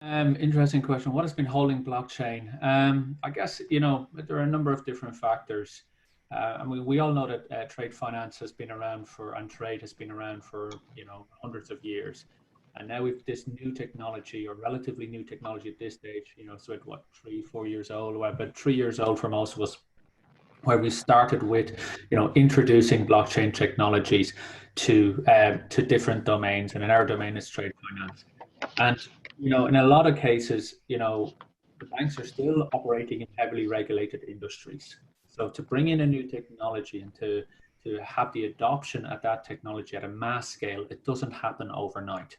Interesting question. What has been holding blockchain? I guess, there are a number of different factors. I mean, we all know that trade finance has been around and trade has been around for, hundreds of years. And now with this new technology or relatively new technology at this stage, so at what, 3, 4 years old, well, about 3 years old for most of us, where we started with, introducing blockchain technologies to different domains. And in our domain is trade finance. And in a lot of cases, the banks are still operating in heavily regulated industries. So to bring in a new technology and to have the adoption of that technology at a mass scale, it doesn't happen overnight.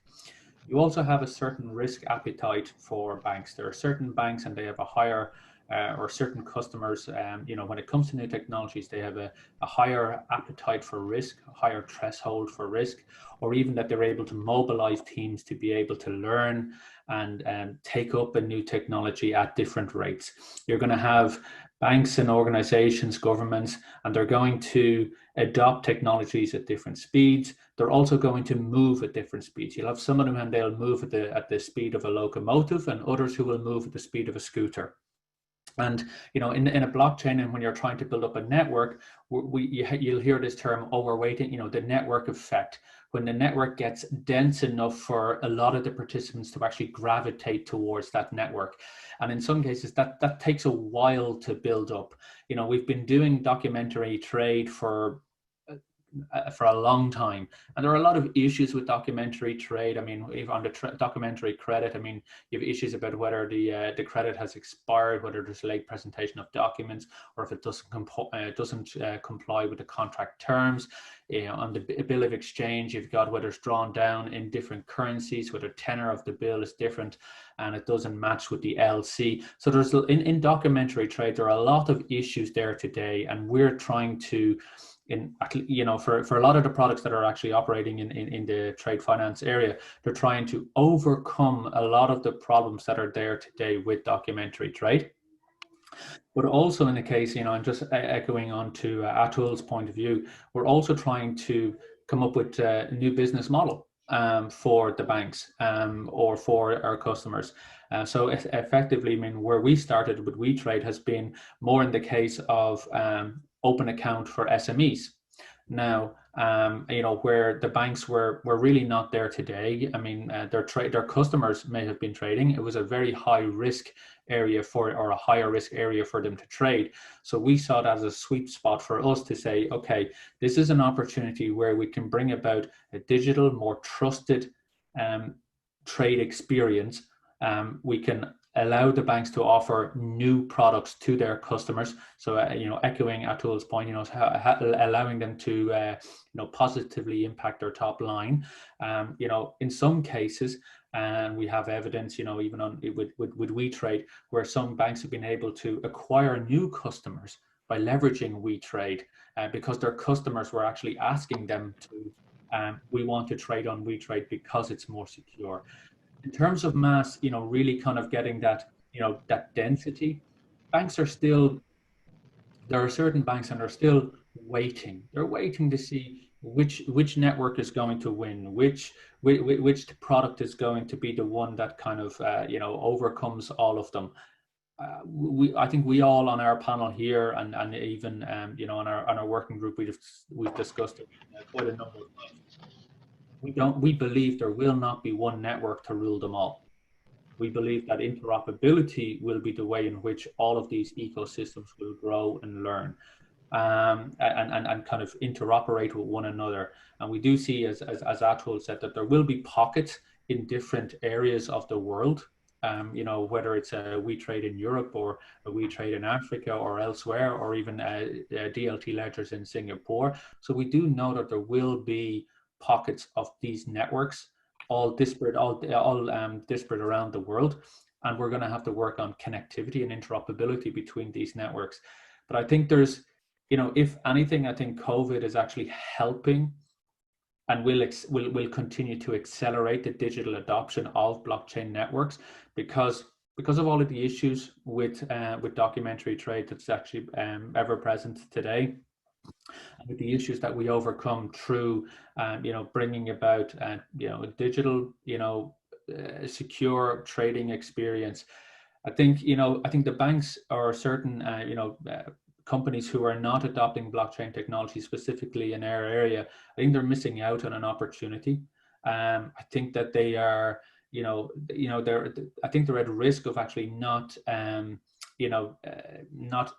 You also have a certain risk appetite for banks. There are certain banks and they have a higher or certain customers, when it comes to new technologies, they have a higher appetite for risk, a higher threshold for risk, or even that they're able to mobilize teams to be able to learn and take up a new technology at different rates. You're going to have banks and organizations, governments, and they're going to adopt technologies at different speeds. They're also going to move at different speeds. You'll have some of them and they'll move at the speed of a locomotive, and others who will move at the speed of a scooter. And in a blockchain, and when you're trying to build up a network, you'll hear this term, oh, we're waiting, the network effect. When the network gets dense enough for a lot of the participants to actually gravitate towards that network. And in some cases, that takes a while to build up. We've been doing documentary trade for a long time, and there are a lot of issues with documentary trade. I mean, if on the documentary credit, I mean, you have issues about whether the credit has expired, whether there's late presentation of documents, or if it doesn't comply with the contract terms. On the bill of exchange, you've got whether it's drawn down in different currencies, whether tenor of the bill is different, and it doesn't match with the LC. So there's in documentary trade, there are a lot of issues there today, and we're trying to, for a lot of the products that are actually operating in the trade finance area, they're trying to overcome a lot of the problems that are there today with documentary trade. But also in the case, and just echoing on to Atul's point of view, we're also trying to come up with a new business model for the banks or for our customers. So effectively, I mean, where we started with we.trade has been more in the case of open account for SMEs. Now, where the banks were really not there today. I mean, their customers may have been trading. It was a very high risk area or a higher risk area for them to trade. So we saw that as a sweet spot for us to say, okay, this is an opportunity where we can bring about a digital, more trusted trade experience. We can allow the banks to offer new products to their customers. So, echoing Atul's point, allowing them to, positively impact their top line. In some cases, and we have evidence, even on with we.trade, where some banks have been able to acquire new customers by leveraging we.trade because their customers were actually asking them to, we want to trade on we.trade because it's more secure. In terms of mass, really kind of getting that, that density, banks are still, there are certain banks and they're still waiting. They're waiting to see which network is going to win, which product is going to be the one that kind of, overcomes all of them. I think we all on our panel here and even, on our working group, we've discussed it quite a number of times. We believe there will not be one network to rule them all. We believe that interoperability will be the way in which all of these ecosystems will grow and learn and kind of interoperate with one another. And we do see, as Atul said, that there will be pockets in different areas of the world, whether it's a we.trade in Europe or a we.trade in Africa or elsewhere, or even DLT ledgers in Singapore. So we do know that there will be pockets of these networks, all disparate around the world, and we're going to have to work on connectivity and interoperability between these networks. But I think there's, if anything, I think COVID is actually helping and will continue to accelerate the digital adoption of blockchain networks because of all of the issues with documentary trade that's actually ever present today. With the issues that we overcome through, bringing about, digital, secure trading experience. I think the banks or certain companies who are not adopting blockchain technology specifically in our area, I think they're missing out on an opportunity. I think that they are, I think they're at risk of actually not, not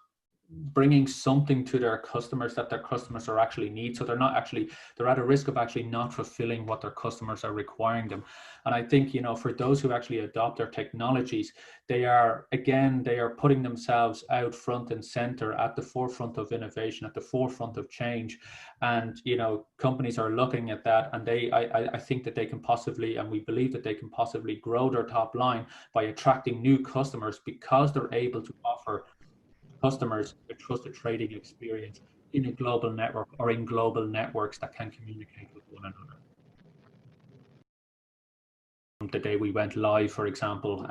bringing something to their customers that their customers are actually need. So they're at a risk of actually not fulfilling what their customers are requiring them. And I think, for those who actually adopt their technologies, they are putting themselves out front and center at the forefront of innovation, at the forefront of change. And, companies are looking at that, and I think that they can possibly, and we believe that they can possibly grow their top line by attracting new customers, because they're able to offer customers a trusted trading experience in a global network or in global networks that can communicate with one another. The day we went live, for example,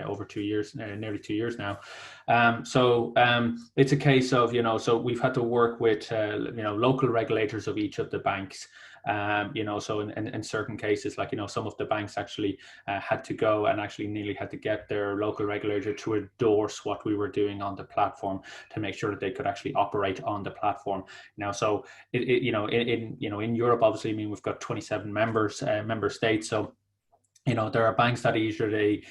over 2 years, nearly 2 years now. It's a case of, so we've had to work with, local regulators of each of the banks. So in certain cases, like, some of the banks actually had to go and actually nearly had to get their local regulator to endorse what we were doing on the platform to make sure that they could actually operate on the platform. Now, so in Europe, obviously, I mean, we've got 27 member states. So there are banks that either they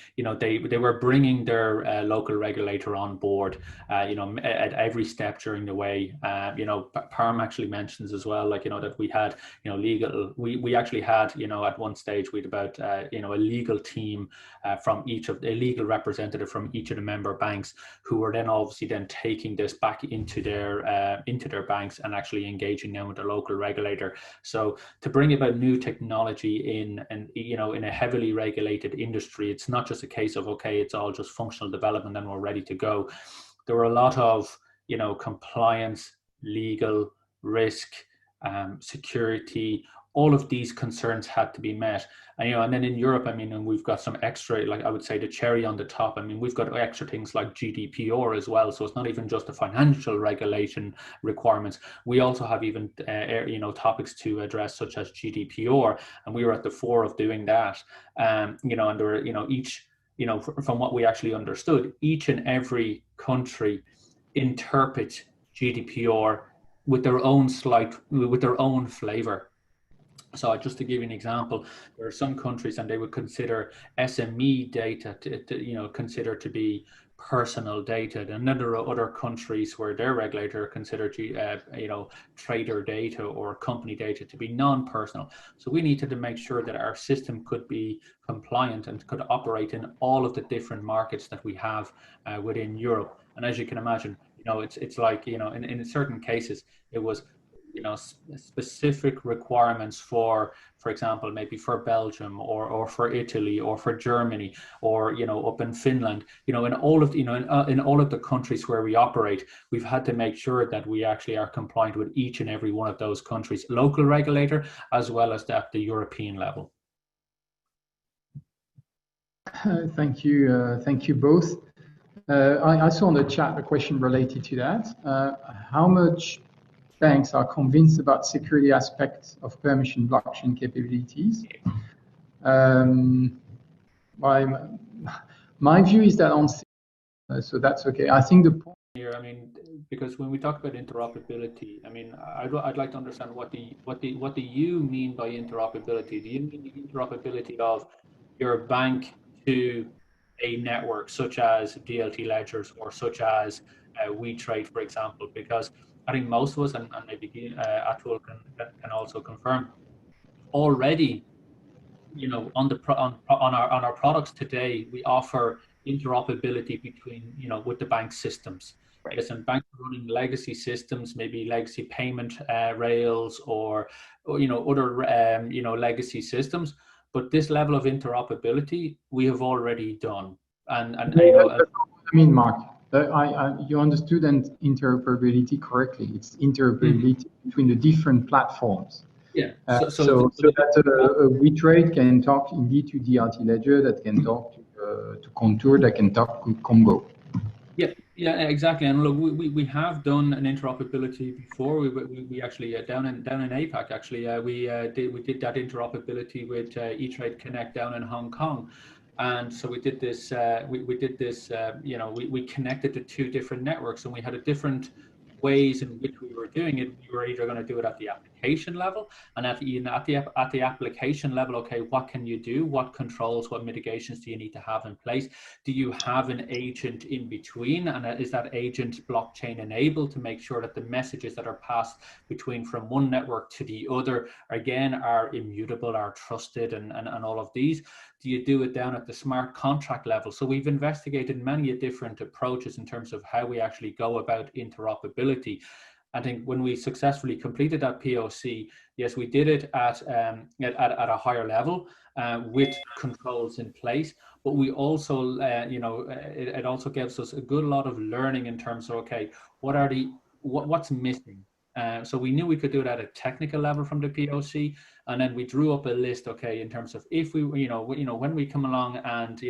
were bringing their local regulator on board, at every step during the way. Parm actually mentions as well, like, that we had, we actually had, at one stage we had about, a legal team from a legal representative from each of the member banks, who were then obviously then taking this back into their banks and actually engaging them with the local regulator. So to bring about new technology in a heavily regulated industry, it's not just a case of, okay, it's all just functional development and we're ready to go. There were a lot of compliance, legal, risk, security, all of these concerns had to be met. And then in Europe, I mean, and we've got some extra, like I would say, the cherry on the top. I mean, we've got extra things like GDPR as well. So it's not even just the financial regulation requirements. We also have even, topics to address, such as GDPR, and we were at the fore of doing that. And there were, each, from what we actually understood, each and every country interprets GDPR with their own flavor. So just to give you an example, there are some countries and they would consider SME data considered to be personal data, and then there are other countries where their regulator consider trader data or company data to be non-personal. So we needed to make sure that our system could be compliant and could operate in all of the different markets that we have within Europe. And as you can imagine, it's like, in certain cases it was specific requirements for example, maybe for Belgium or for Italy or for Germany or up in Finland, in all of in all of the countries where we operate, we've had to make sure that we actually are compliant with each and every one of those countries' local regulator, as well as at the European level. Thank you both. I saw in the chat a question related to that. How much banks are convinced about security aspects of permission blockchain capabilities? My view is that so that's okay. I think the point here, I mean, because when we talk about interoperability, I mean, I'd like to understand what do you mean by interoperability? Do you mean the interoperability of your bank to a network such as DLT ledgers or such as we.trade, for example? Because I think most of us, and maybe Atul can also confirm, already, on our products today, we offer interoperability between, with the bank systems. Right. Yes, and banks are running legacy systems, maybe legacy payment rails or other legacy systems. But this level of interoperability we have already done, and I mean, Mark. You understood interoperability correctly. It's interoperability between the different platforms. Yeah. So that we.trade can talk indeed to DLT Ledger, that can talk to Contour, that can talk to Combo. Yeah. Yeah, exactly. And look, we have done an interoperability before. We actually down in APAC actually we did that interoperability with E-Trade Connect down in Hong Kong, and so we did this we did this we connected the two different networks, and we had a different ways in which we were doing it. We were either going to do it at the application level, and at the application level, okay, what can you do? What controls, what mitigations do you need to have in place? Do you have an agent in between, and is that agent blockchain enabled to make sure that the messages that are passed between from one network to the other again are immutable, are trusted, and all of these? Do you do it down at the smart contract level? So we've investigated many different approaches in terms of how we actually go about interoperability. I think when we successfully completed that POC, yes, we did it at a higher level with controls in place. But we also, it also gives us a good lot of learning in terms of, okay, what's missing. So we knew we could do it at a technical level from the POC, and then we drew up a list. Okay, in terms of if we, when we come along and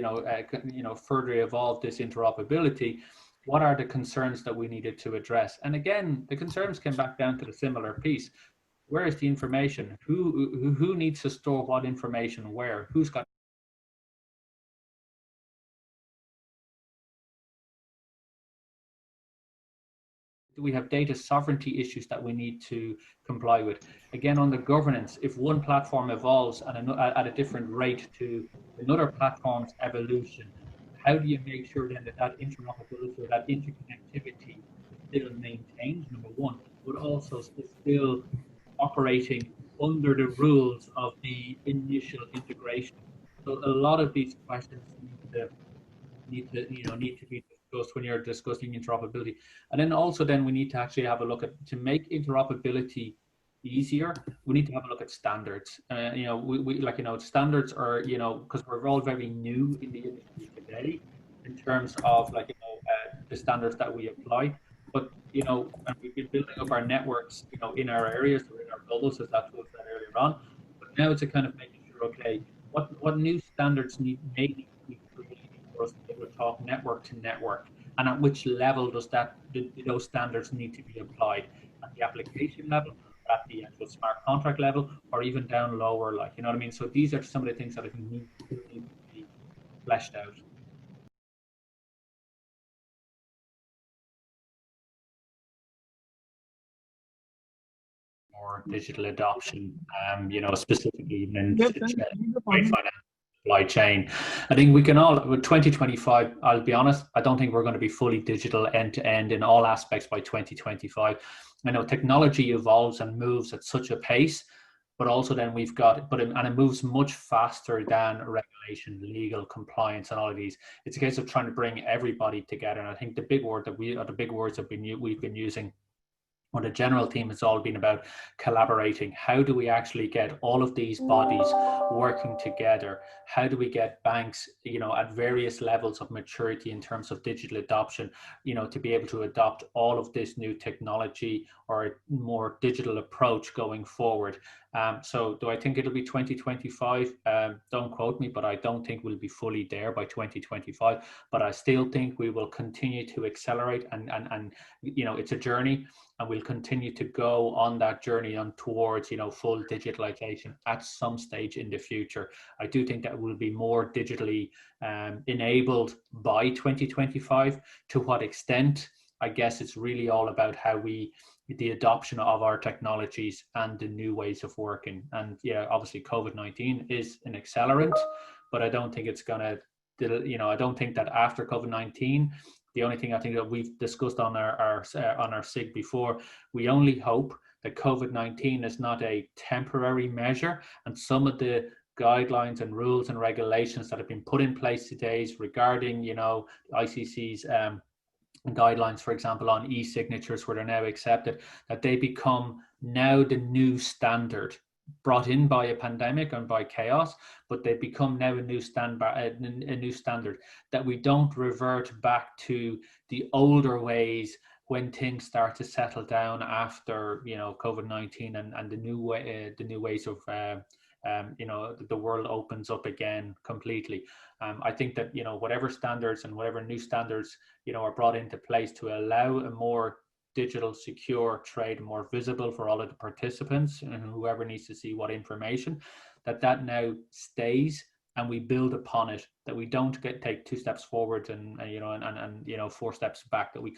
further evolve this interoperability, what are the concerns that we needed to address? And again, the concerns came back down to the similar piece. Where is the information? Who needs to store what information where? Who's got? Do we have data sovereignty issues that we need to comply with? Again, on the governance, if one platform evolves at a different rate to another platform's evolution, how do you make sure then that interoperability or that interconnectivity is still maintained, number one, but also is still operating under the rules of the initial integration? So a lot of these questions need to be discussed when you're discussing interoperability. And then also then we need to actually have a look at, to make interoperability easier, we need to have a look at standards. Standards are, because we're all very new in the industry today in terms of the standards that we apply. But and we've been building up our networks, in our areas or in our bubbles, as that was said earlier on. But now it's a kind of making sure, okay, what new standards may need to be created for us to be able to talk network to network, and at which level do those standards need to be applied? At the application level, at the actual smart contract level, or even down lower, you know what I mean? So these are some of the things that I think need to be fleshed out. More digital adoption, specifically in Yes, and the trade final. finance, supply chain. I think we can all, with 2025, I'll be honest, I don't think we're going to be fully digital end to end in all aspects by 2025. I know technology evolves and moves at such a pace, but also then we've got, and it moves much faster than regulation, legal compliance, and all of these. It's a case of trying to bring everybody together. And I think the big word that the big words that we've been using, or the general theme, has all been about collaborating. How do we actually get all of these bodies working together? How do we get banks, at various levels of maturity in terms of digital adoption, to be able to adopt all of this new technology or a more digital approach going forward? So do I think it'll be 2025? Don't quote me, but I don't think we'll be fully there by 2025. But I still think we will continue to accelerate, and it's a journey, and we'll continue to go on that journey on towards full digitalization at some stage in the future. I do think that will be more digitally enabled by 2025. To what extent, I guess it's really all about the adoption of our technologies and the new ways of working. And yeah, obviously COVID-19 is an accelerant, but I don't think it's gonna, I don't think that after COVID-19, the only thing I think that we've discussed on our SIG before, we only hope that COVID-19 is not a temporary measure, and some of the guidelines and rules and regulations that have been put in place today regarding, ICC's guidelines, for example, on e-signatures, where they're now accepted, that they become now the new standard, brought in by a pandemic and by chaos, but they become now a new standard, that we don't revert back to the older ways when things start to settle down after COVID-19, and the new ways of the world opens up again completely. I think that, whatever standards and whatever new standards, are brought into place to allow a more digital, secure trade, more visible for all of the participants and whoever needs to see what information, that now stays, and we build upon it, that we don't take 2 steps forward and 4 steps back, that we